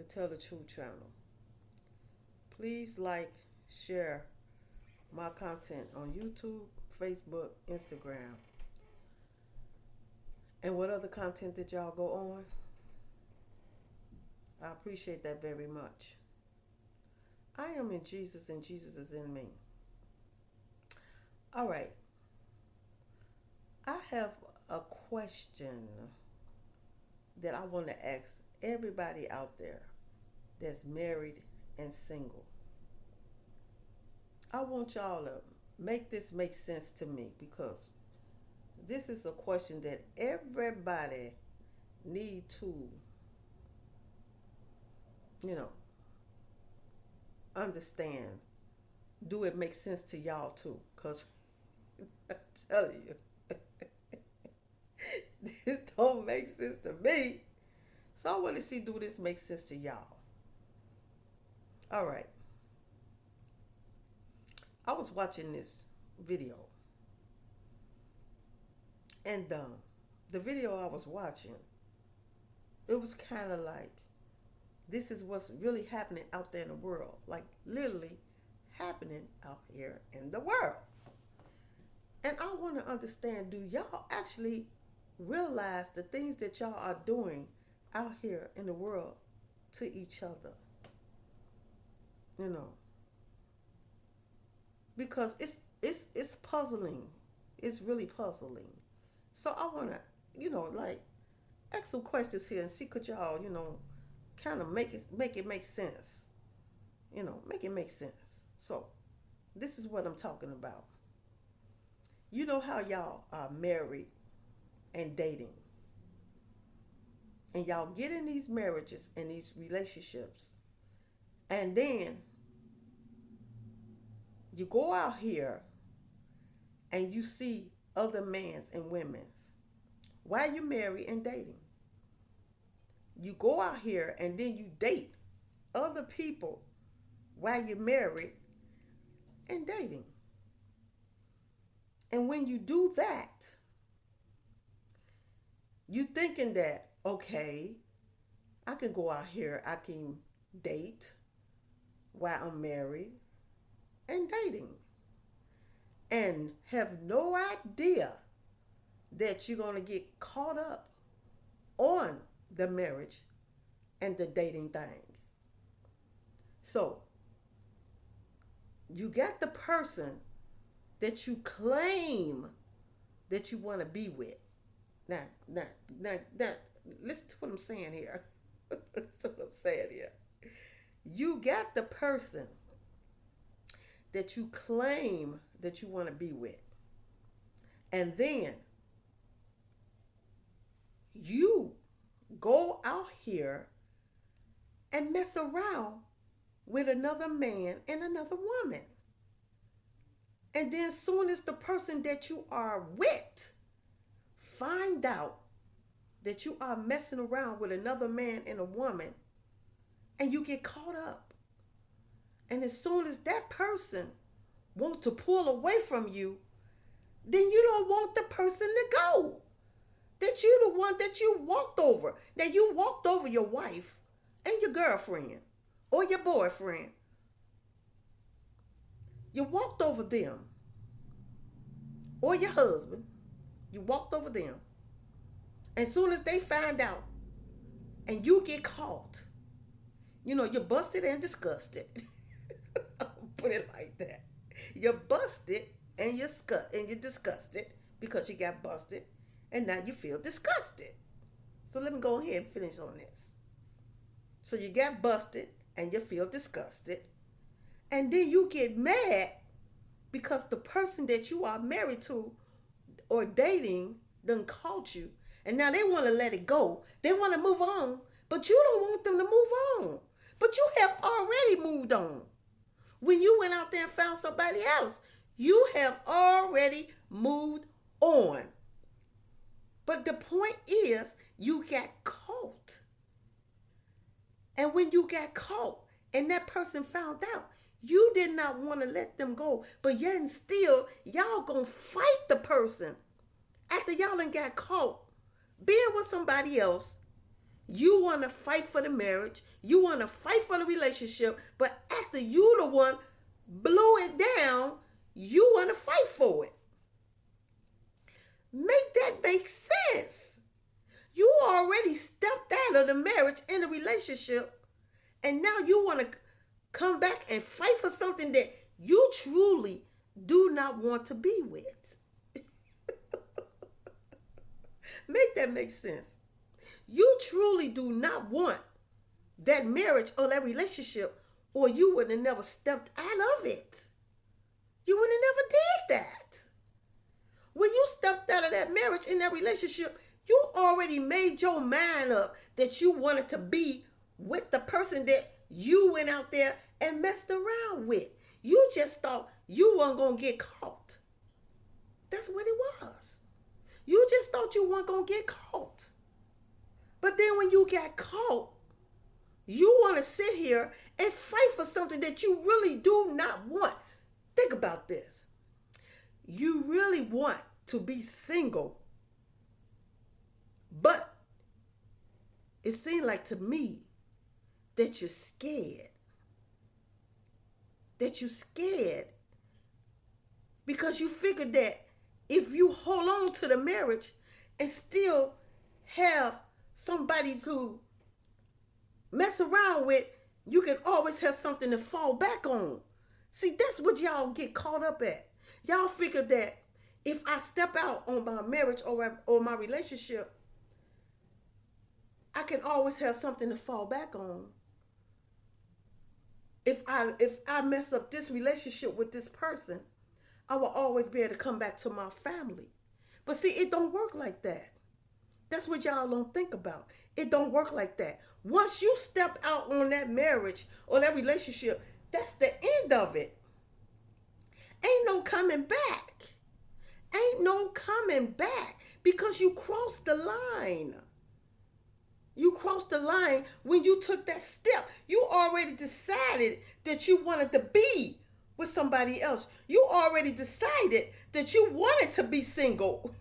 Tell the Truth channel. Please like, share my content on YouTube, Facebook, Instagram, and what other content that y'all go on. I appreciate that very much. I am in Jesus and Jesus is in me. All right. I have a question that I want to ask everybody out there that's married and single. I want y'all to make this make sense to me because this is a question that everybody need to, you know, understand. Do it make sense to y'all too? Because I'm telling you, this don't make sense to me. So I want to see, do this make sense to y'all? All right. I was watching this video, and the video I was watching, it was kind of like, this is what's really happening out there in the world, like literally happening out here in the world. And I want to understand, do y'all actually realize the things that y'all are doing out here in the world to each other? You know, because it's puzzling. It's really puzzling. So I want to, like, ask some questions here and see could y'all, kind of make it make sense. Make it make sense. So this is what I'm talking about. You know how y'all are married and dating, and y'all get in these marriages and these relationships, and then you go out here and you see other men's and women's while you're married and dating. You go out here and then you date other people while you're married and dating. And when you do that, you thinking that, okay, I can go out here, I can date while I'm married and dating, and have no idea that you're going to get caught up on the marriage and the dating thing. So you got the person that you claim that you want to be with. Now, listen to what I'm saying here. Listen to what I'm saying here. You got the person that you claim that you want to be with. And then you go out here and mess around with another man and another woman. And then soon as the person that you are with find out that you are messing around with another man and a woman, and you get caught up. And as soon as that person wants to pull away from you, then you don't want the person to go. That you the one that you walked over. That you walked over your wife and your girlfriend or your boyfriend. You walked over them or your husband. You walked over them. As soon as they find out and you get caught, you're busted and disgusted. Put it like that. You're busted and you're disgusted because you got busted, and now you feel disgusted. So let me go ahead and finish on this. So you got busted and you feel disgusted, and then you get mad because the person that you are married to or dating done caught you, and now they want to let it go. They want to move on, but you don't want them to move on. But you have already moved on. When you went out there and found somebody else, you have already moved on. But the point is, you got caught. And when you got caught and that person found out, you did not want to let them go. But yet and still, y'all gonna fight the person after y'all done got caught being with somebody else. You want to fight for the marriage. You want to fight for the relationship. But after you the one blew it down, you want to fight for it. Make that make sense. You already stepped out of the marriage and the relationship, and now you want to come back and fight for something that you truly do not want to be with. Make that make sense. You truly do not want that marriage or that relationship, or you would have never stepped out of it. You would have never did that. When you stepped out of that marriage and that relationship, you already made your mind up that you wanted to be with the person that you went out there and messed around with. You just thought you weren't going to get caught. That's what it was. You just thought you weren't going to get caught. But then when you got caught, you want to sit here and fight for something that you really do not want. Think about this. You really want to be single, but it seemed like to me that you're scared. That you're scared because you figured that if you hold on to the marriage and still have somebody to mess around with, you can always have something to fall back on. See, that's what y'all get caught up at. Y'all figure that if I step out on my marriage or my relationship, I can always have something to fall back on. If I mess up this relationship with this person, I will always be able to come back to my family. But see, it don't work like that. That's what y'all don't think about. It don't work like that. Once you step out on that marriage or that relationship, that's the end of it. Ain't no coming back. Ain't no coming back because you crossed the line. You crossed the line when you took that step. You already decided that you wanted to be with somebody else. You already decided that you wanted to be single.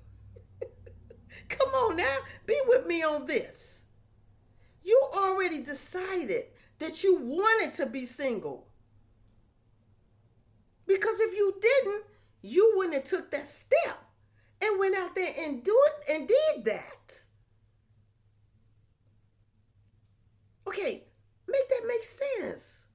Come on now, be with me on this. You already decided that you wanted to be single. Because if you didn't, you wouldn't have took that step and went out there and did that. Okay, make that make sense.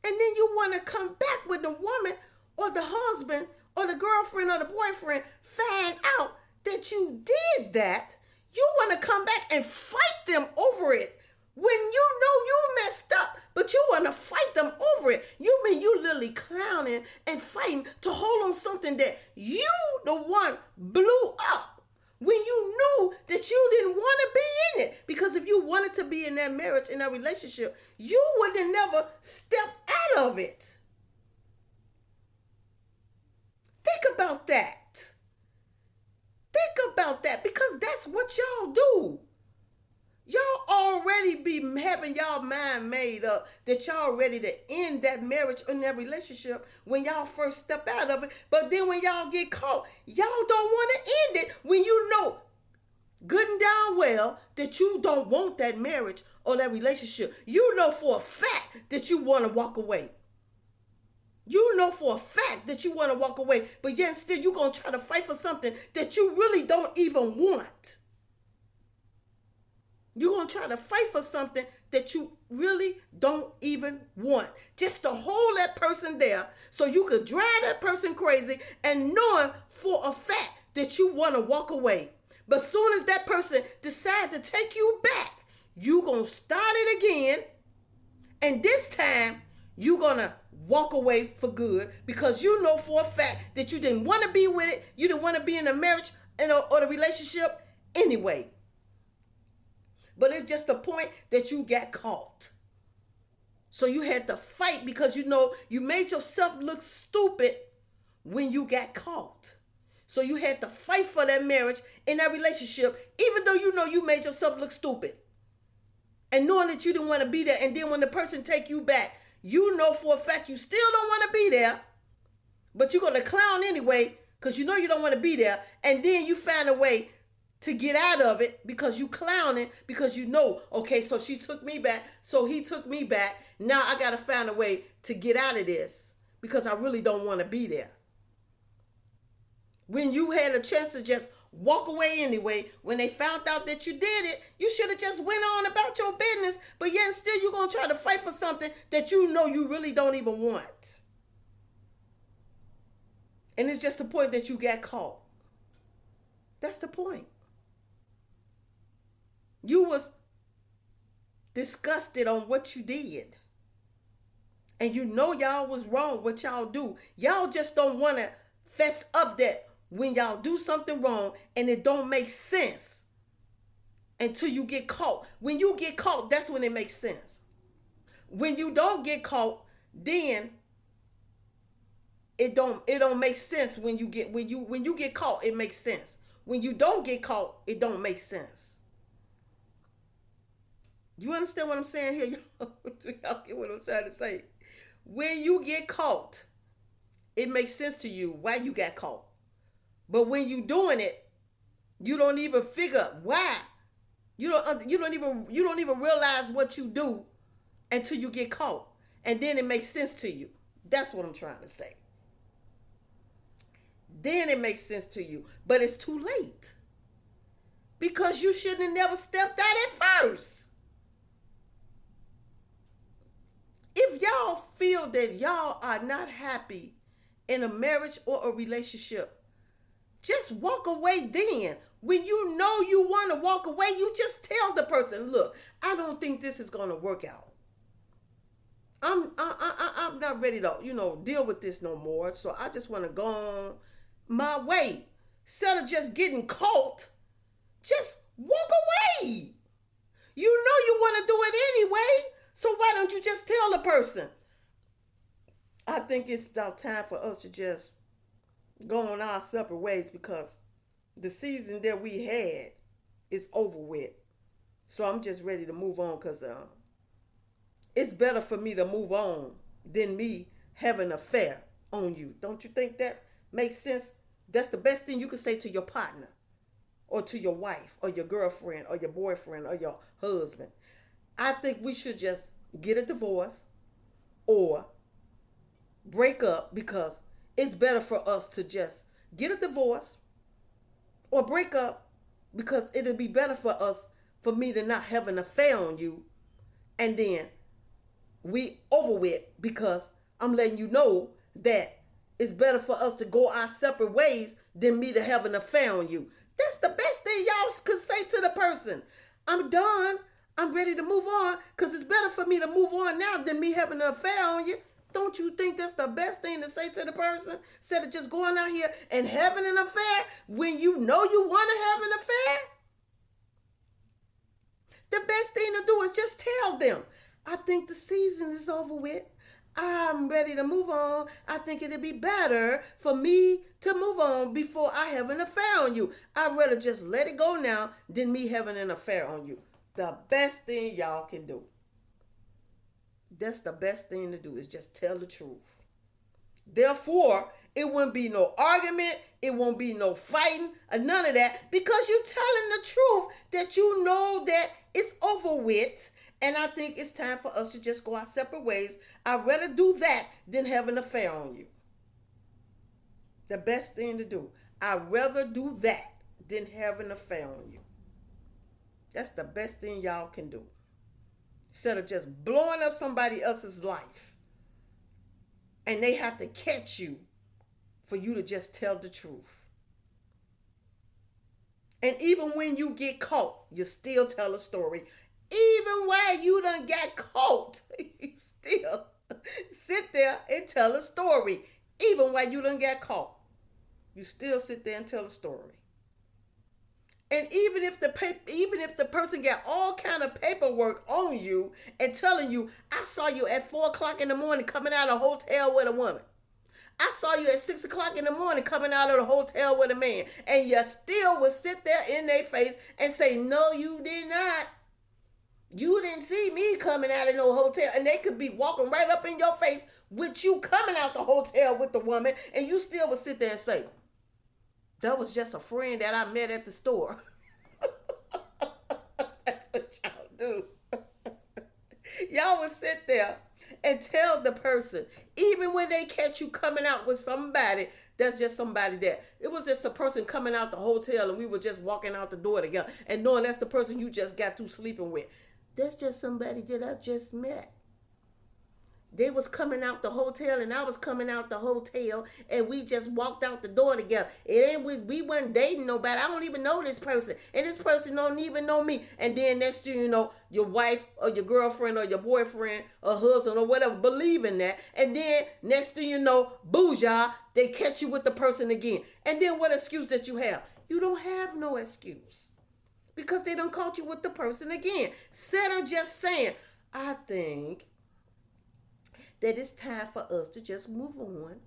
And then you want to come back with the woman or the husband or the girlfriend or the boyfriend, find out that you did that. You want to come back and fight them over it when you know you messed up, but you want to fight them over it. You mean you literally clowning and fighting to hold on something that you, the one, blew up when you knew that you didn't want to be in it. Because if you wanted to be in that marriage, in that relationship, you would have never stepped out of it. Think about that. Think about that, because that's what y'all do. Y'all already be having y'all mind made up that y'all ready to end that marriage or that relationship when y'all first step out of it. But then when y'all get caught, y'all don't want to end it when you know good and down well that you don't want that marriage or that relationship. You know for a fact that you want to walk away. You know for a fact that you want to walk away, but yet still you're going to try to fight for something that you really don't even want. You're going to try to fight for something that you really don't even want. Just to hold that person there so you could drive that person crazy and knowing for a fact that you want to walk away. But soon as that person decides to take you back, you're going to start it again. And this time, you're going to walk away for good because you know for a fact that you didn't want to be with it. You didn't want to be in a marriage or the relationship anyway. But it's just the point that you got caught. So you had to fight because you know you made yourself look stupid when you got caught. So you had to fight for that marriage and that relationship, even though you know you made yourself look stupid. And knowing that you didn't want to be there, and then when the person take you back, you know for a fact you still don't want to be there, but you're going to clown anyway because you know you don't want to be there, and then you find a way to get out of it because you clowning, because you know, okay, so she took me back, so he took me back. Now I got to find a way to get out of this because I really don't want to be there. When you had a chance to just walk away anyway, when they found out that you did it, you should have just went on about your business, but yet still you're going to try to fight for something that you know you really don't even want. And it's just the point that you got caught. That's the point. You was disgusted on what you did. And you know y'all was wrong what y'all do. Y'all just don't want to fess up that when y'all do something wrong and it don't make sense until you get caught. When you get caught, that's when it makes sense. When you don't get caught, then it don't make sense. When you get caught, it makes sense. When you don't get caught, it don't make sense. You understand what I'm saying here? Y'all get what I'm trying to say? When you get caught, it makes sense to you why you got caught. But when you doing it, you don't even figure why. You don't even realize what you do until you get caught. And then it makes sense to you. That's what I'm trying to say. Then it makes sense to you. But it's too late. Because you shouldn't have never stepped out at first. If y'all feel that y'all are not happy in a marriage or a relationship, just walk away then. When you know you want to walk away, you just tell the person, look, I don't think this is going to work out. I'm not ready to, deal with this no more. So I just want to go on my way. Instead of just getting caught, just walk away. You know you want to do it anyway. So why don't you just tell the person? I think it's about time for us to just go on our separate ways because the season that we had is over with. So I'm just ready to move on because it's better for me to move on than me having an affair on you. Don't you think that makes sense? That's the best thing you can say to your partner or to your wife or your girlfriend or your boyfriend or your husband. I think we should just get a divorce or break up because it's better for us to just get a divorce or break up because it'll be better for me to not have an affair on you. And then we over with because I'm letting you know that it's better for us to go our separate ways than me to have an affair on you. That's the best thing y'all could say to the person. I'm done. I'm ready to move on because it's better for me to move on now than me having an affair on you. Don't you think that's the best thing to say to the person? Instead of just going out here and having an affair when you know you want to have an affair? The best thing to do is just tell them, I think the season is over with. I'm ready to move on. I think it'd be better for me to move on before I have an affair on you. I'd rather just let it go now than me having an affair on you. The best thing y'all can do. That's the best thing to do is just tell the truth. Therefore, it won't be no argument. It won't be no fighting or none of that because you're telling the truth that you know that it's over with. And I think it's time for us to just go our separate ways. I'd rather do that than have an affair on you. The best thing to do. I'd rather do that than have an affair on you. That's the best thing y'all can do. Instead of just blowing up somebody else's life. And they have to catch you for you to just tell the truth. And even when you get caught, you still tell a story. Even while you done got caught, you still sit there and tell a story. Even while you done got caught, you still sit there and tell a story. And even if the person got all kind of paperwork on you and telling you, I saw you at 4 o'clock in the morning coming out of a hotel with a woman. I saw you at 6 o'clock in the morning coming out of the hotel with a man. And you still would sit there in their face and say, no, you did not. You didn't see me coming out of no hotel. And they could be walking right up in your face with you coming out the hotel with the woman. And you still would sit there and say, that was just a friend that I met at the store. do. Y'all would sit there and tell the person, even when they catch you coming out with somebody, that's just somebody that it was just a person coming out the hotel and we were just walking out the door together and knowing that's the person you just got through sleeping with. That's just somebody that I just met. They was coming out the hotel and I was coming out the hotel and we just walked out the door together. We wasn't dating nobody. I don't even know this person. And this person don't even know me. And then next thing you know, your wife or your girlfriend or your boyfriend or husband or whatever believe in that. And then next thing you know, booyah, they catch you with the person again. And then what excuse that you have? You don't have no excuse. Because they done caught you with the person again. Instead of just saying, I think that it's time for us to just move on,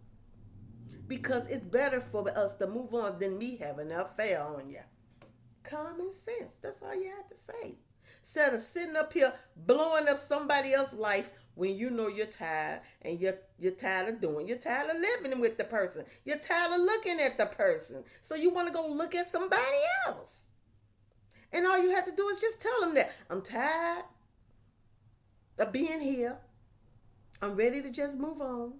because it's better for us to move on than me having an affair on you. Common sense. That's all you have to say. Instead of sitting up here blowing up somebody else's life when you know you're tired and you're tired of doing, you're tired of living with the person. You're tired of looking at the person. So you want to go look at somebody else. And all you have to do is just tell them that I'm tired of being here. I'm ready to just move on.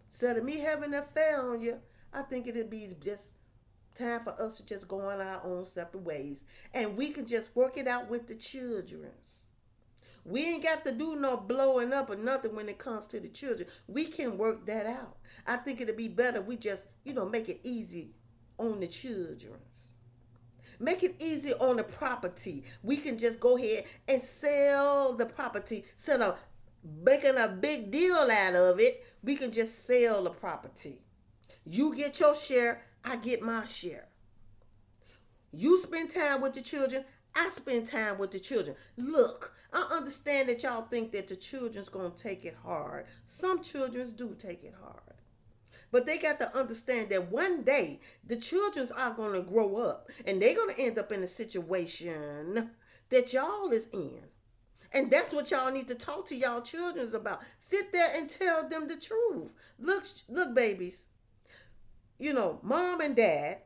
Instead of me having an affair on you, I think it'd be just time for us to just go on our own separate ways. And we can just work it out with the childrens. We ain't got to do no blowing up or nothing when it comes to the children. We can work that out. I think it'd be better we just, make it easy on the childrens. Make it easy on the property. We can just go ahead and sell the property instead of making a big deal out of it. We can just sell the property. You get your share, I get my share. You spend time with the children, I spend time with the children. Look, I understand that y'all think that the children's gonna take it hard. Some children do take it hard. But they got to understand that one day the children are going to grow up and they're going to end up in a situation that y'all is in. And that's what y'all need to talk to y'all children about. Sit there and tell them the truth. Look, babies. Mom and dad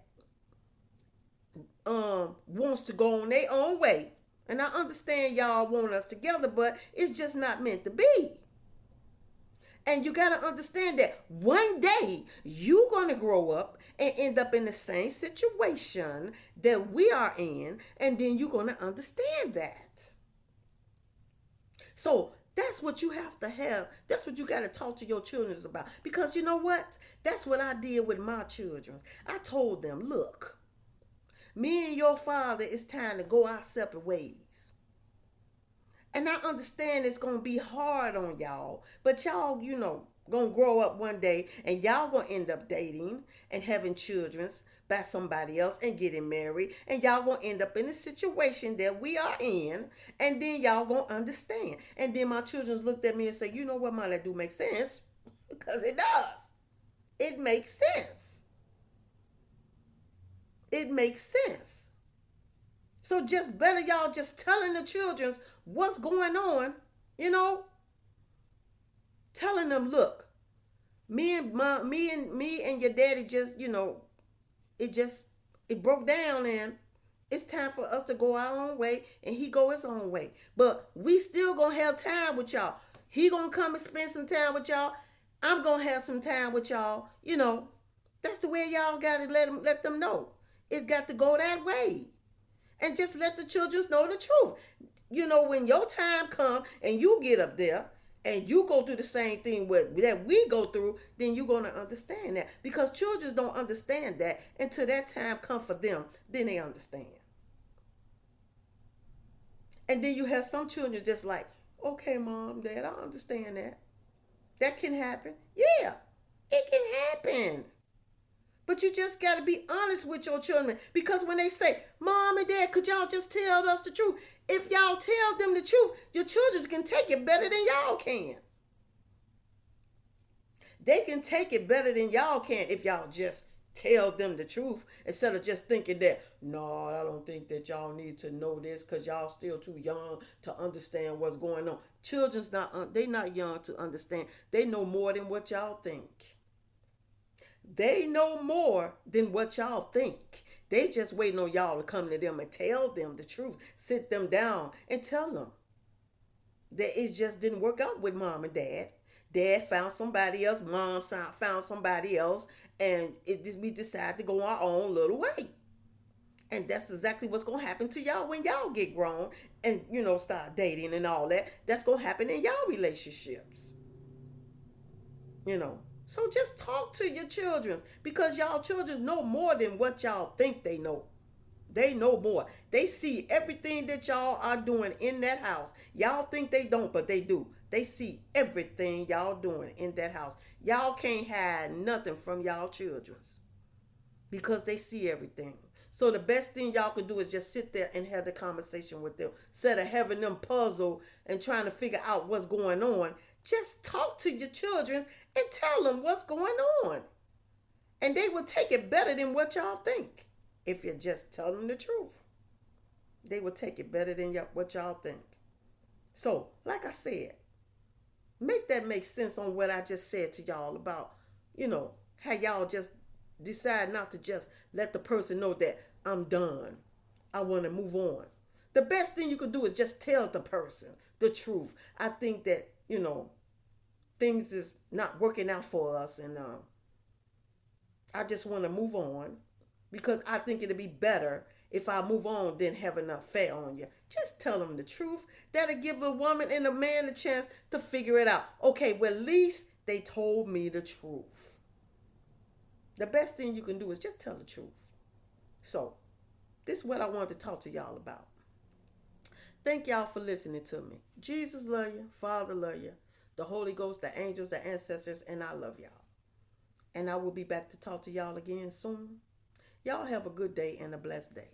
wants to go on their own way. And I understand y'all want us together, but it's just not meant to be. And you got to understand that one day you're going to grow up and end up in the same situation that we are in. And then you're going to understand that. So that's what you have to have. That's what you got to talk to your children about. Because you know what? That's what I did with my children. I told them, look, me and your father, it's time to go our separate ways. And I understand it's going to be hard on y'all. But y'all, going to grow up one day and y'all going to end up dating and having children by somebody else and getting married. And y'all going to end up in a situation that we are in. And then y'all going to understand. And then my children looked at me and said, you know what, Mom, that do make sense. Because it does. It makes sense. It makes sense. So just better y'all just telling the children what's going on, telling them, look, me and your daddy just, it broke down and it's time for us to go our own way and he go his own way. But we still gonna have time with y'all. He gonna come and spend some time with y'all. I'm gonna have some time with y'all. That's the way y'all gotta let them know. It's got to go that way. And just let the children know the truth. When your time comes and you get up there and you go through the same thing that we go through, then you're going to understand that. Because children don't understand that until that time comes for them. Then they understand. And then you have some children just like, okay, Mom, Dad, I understand that. That can happen. Yeah, it can happen. But you just got to be honest with your children. Because when they say, Mom and Dad, could y'all just tell us the truth? If y'all tell them the truth, your children can take it better than y'all can. They can take it better than y'all can if y'all just tell them the truth. Instead of just thinking that, no, I don't think that y'all need to know this because y'all still too young to understand what's going on. Children's they not young to understand. They know more than what y'all think. They know more than what y'all think. They just waiting on y'all to come to them and tell them the truth. Sit them down and tell them. That it just didn't work out with mom and dad. Dad found somebody else, mom found somebody else, and we decided to go our own little way. And that's exactly what's gonna happen to y'all when y'all get grown and start dating and all that. That's gonna happen in y'all relationships. So just talk to your children because y'all children know more than what y'all think they know. They know more. They see everything that y'all are doing in that house. Y'all think they don't, but they do. They see everything y'all doing in that house. Y'all can't hide nothing from y'all children's because they see everything. So the best thing y'all can do is just sit there and have the conversation with them. Instead of having them puzzle and trying to figure out what's going on, just talk to your children and tell them what's going on. And they will take it better than what y'all think. If you just tell them the truth, they will take it better than what y'all think. So, like I said, make that make sense on what I just said to y'all about, how y'all just decide not to just let the person know that I'm done. I want to move on. The best thing you could do is just tell the person the truth. I think that, things is not working out for us, and I just want to move on because I think it'd be better if I move on than have an affair on you. Just tell them the truth. That'll give a woman and a man a chance to figure it out. Okay, well, at least they told me the truth. The best thing you can do is just tell the truth. So, this is what I wanted to talk to y'all about. Thank y'all for listening to me. Jesus love you. Father love you. The Holy Ghost, the angels, the ancestors, and I love y'all. And I will be back to talk to y'all again soon. Y'all have a good day and a blessed day.